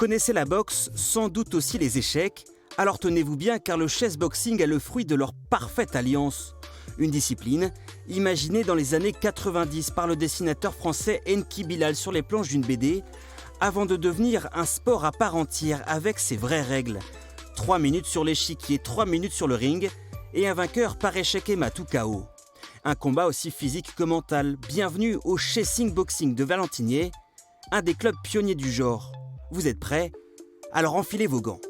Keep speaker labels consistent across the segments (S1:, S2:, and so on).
S1: connaissez la boxe, sans doute aussi les échecs. Alors tenez-vous bien car le chessboxing est le fruit de leur parfaite alliance. Une discipline imaginée dans les années 90 par le dessinateur français Enki Bilal sur les planches d'une BD, avant de devenir un sport à part entière avec ses vraies règles. 3 minutes sur l'échiquier, 3 minutes sur le ring, et un vainqueur par échec et mat ou KO. Un combat aussi physique que mental. Bienvenue au Chessing Boxing de Valentinier, un des clubs pionniers du genre. Vous êtes prêts? Alors enfilez vos gants.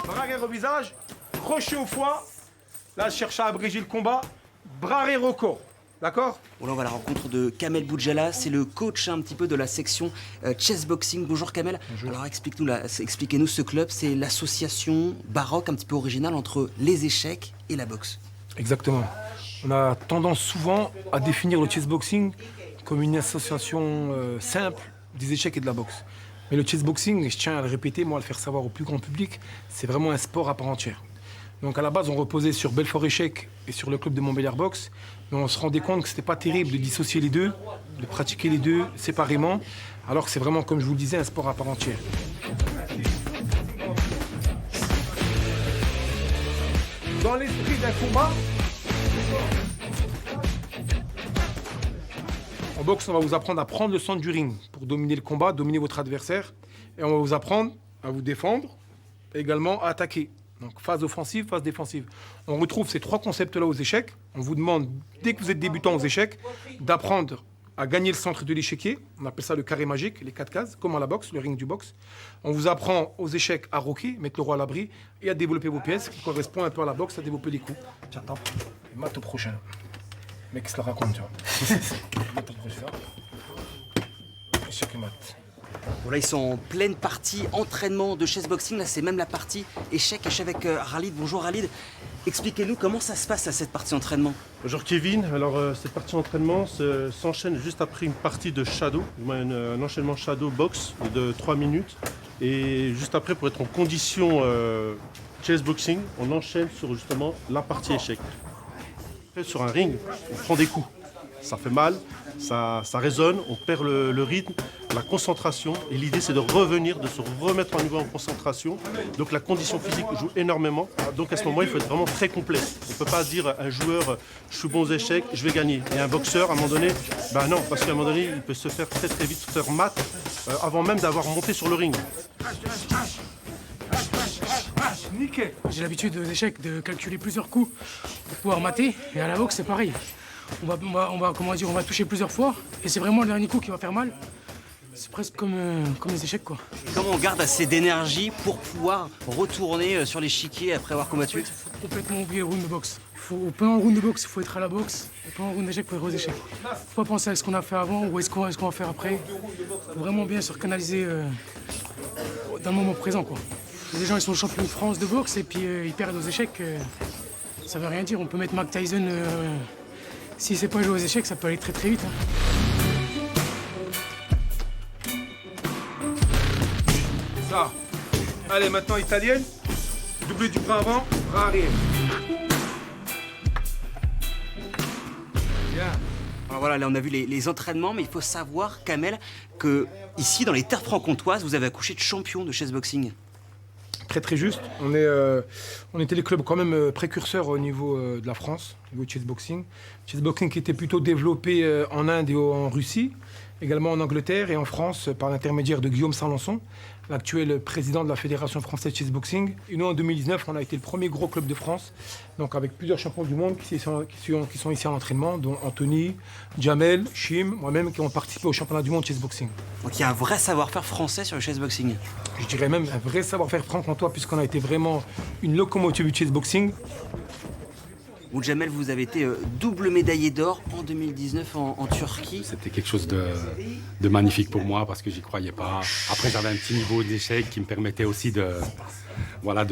S2: Bras arrière au visage, crochet au foie. Là, je cherche à abréger le combat. Bras arrière au corps. D'accord?
S1: Bon, là, on va à la rencontre de Kamel Boudjala, c'est le coach un petit peu de la section chessboxing. Bonjour Kamel.
S2: Bonjour.
S1: Alors expliquez-nous ce club, c'est l'association baroque un petit peu originale entre les échecs et la boxe.
S2: Exactement. On a tendance souvent à définir le chessboxing comme une association simple des échecs et de la boxe. Mais le chessboxing, je tiens à le répéter, moi à le faire savoir au plus grand public, c'est vraiment un sport à part entière. Donc à la base, on reposait sur Belfort Échecs et sur le club de Montbéliard Boxe, mais on se rendait compte que c'était pas terrible de dissocier les deux, de pratiquer les deux séparément, alors que c'est vraiment, comme je vous le disais, un sport à part entière. Dans l'esprit d'un combat, en boxe, on va vous apprendre à prendre le centre du ring pour dominer le combat, dominer votre adversaire, et on va vous apprendre à vous défendre, et également à attaquer. Donc phase offensive, phase défensive. On retrouve ces 3 concepts-là aux échecs. On vous demande, dès que vous êtes débutant aux échecs, d'apprendre à gagner le centre de l'échiquier. On appelle ça le carré magique, les 4 cases, comme à la boxe, le ring du boxe. On vous apprend aux échecs à roquer, mettre le roi à l'abri, et à développer vos pièces, qui correspond un peu à la boxe, à développer les coups. Tiens, tape. Et mat au prochain. Le mec, il se la raconte, tu vois. Mat au prochain. Échec et mat.
S1: Bon, là, ils sont en pleine partie entraînement de chessboxing. Là, c'est même la partie échec. Je suis avec Khalid. Bonjour Khalid. Expliquez-nous comment ça se passe à cette partie entraînement.
S3: Bonjour Kevin, alors cette partie d'entraînement s'enchaîne juste après une partie de shadow, un enchaînement shadow box de 3 minutes. Et juste après, pour être en condition chessboxing, on enchaîne sur justement la partie échec. Après, sur un ring, on prend des coups. Ça fait mal, ça résonne, on perd le rythme, la concentration. Et l'idée, c'est de revenir, de se remettre à nouveau en concentration. Donc la condition physique joue énormément. Donc à ce moment, il faut être vraiment très complet. On ne peut pas dire à un joueur, je suis bon aux échecs, je vais gagner. Et un boxeur, à un moment donné, ben non, parce qu'à un moment donné, il peut se faire très très vite se faire mat avant même d'avoir monté sur le ring.
S4: Nickel. J'ai l'habitude aux échecs de calculer plusieurs coups pour pouvoir mater. Et à la boxe, c'est pareil. On va toucher plusieurs fois. Et c'est vraiment le dernier coup qui va faire mal. C'est presque comme les échecs, quoi.
S1: Comment on garde assez d'énergie pour pouvoir retourner sur l'échiquier après avoir combattu?
S4: Il faut complètement oublier le round de boxe. Pendant le round de boxe, il faut être à la boxe. Et pendant le round d'échecs, il faut être aux échecs. Il ne faut pas penser à ce qu'on a fait avant ou à ce qu'on va faire après. Il faut vraiment bien se recanaliser dans le moment présent, quoi. Les gens, ils sont champions de France de boxe et puis ils perdent aux échecs. Ça veut rien dire. On peut mettre Mike Tyson. S'il ne sait pas jouer aux échecs, ça peut aller très très vite.
S2: Ça. Allez, maintenant italienne. Doublé du bras avant, bras arrière. Bien.
S1: Alors voilà, là on a vu les entraînements, mais il faut savoir, Kamel, que ici, dans les terres franc-comtoises, vous avez accouché de champion de chessboxing.
S2: Très très juste. On était les clubs quand même précurseurs au niveau de la France, au niveau de chessboxing. Chessboxing qui était plutôt développé en Inde et en Russie, également en Angleterre et en France par l'intermédiaire de Guillaume Salançon, l'actuel président de la Fédération française de chessboxing. Et nous, en 2019, on a été le premier gros club de France, donc avec plusieurs champions du monde qui sont ici à l'entraînement, dont Anthony, Jamel, Chim, moi-même, qui ont participé au championnat du monde de chessboxing.
S1: Donc il y a un vrai savoir-faire français sur le chessboxing.
S2: Je dirais même un vrai savoir-faire franc-comtois, puisqu'on a été vraiment une locomotive du chessboxing.
S1: Ou Jamel, vous avez été double médaillé d'or en 2019 en Turquie.
S5: C'était quelque chose de magnifique pour moi parce que j'y croyais pas. Après, j'avais un petit niveau d'échec qui me permettait aussi de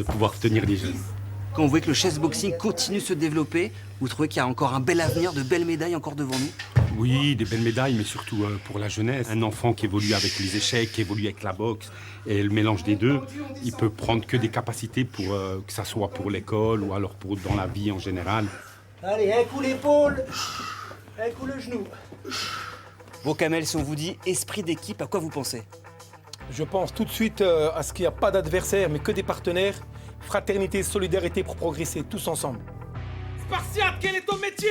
S5: pouvoir tenir les jeunes.
S1: Quand vous voyez que le chessboxing continue de se développer, vous trouvez qu'il y a encore un bel avenir, de belles médailles encore devant nous?
S5: Oui, des belles médailles, mais surtout pour la jeunesse. Un enfant qui évolue avec les échecs, qui évolue avec la boxe, et le mélange des deux, il peut prendre que des capacités pour que ça soit pour l'école ou alors dans la vie en général.
S6: Allez, un coup l'épaule, un coup le genou.
S1: Bon Kamel, si on vous dit esprit d'équipe, à quoi vous pensez?
S2: Je pense tout de suite à ce qu'il n'y a pas d'adversaire, mais que des partenaires. Fraternité, solidarité pour progresser tous ensemble.
S6: Spartiate, quel est ton métier?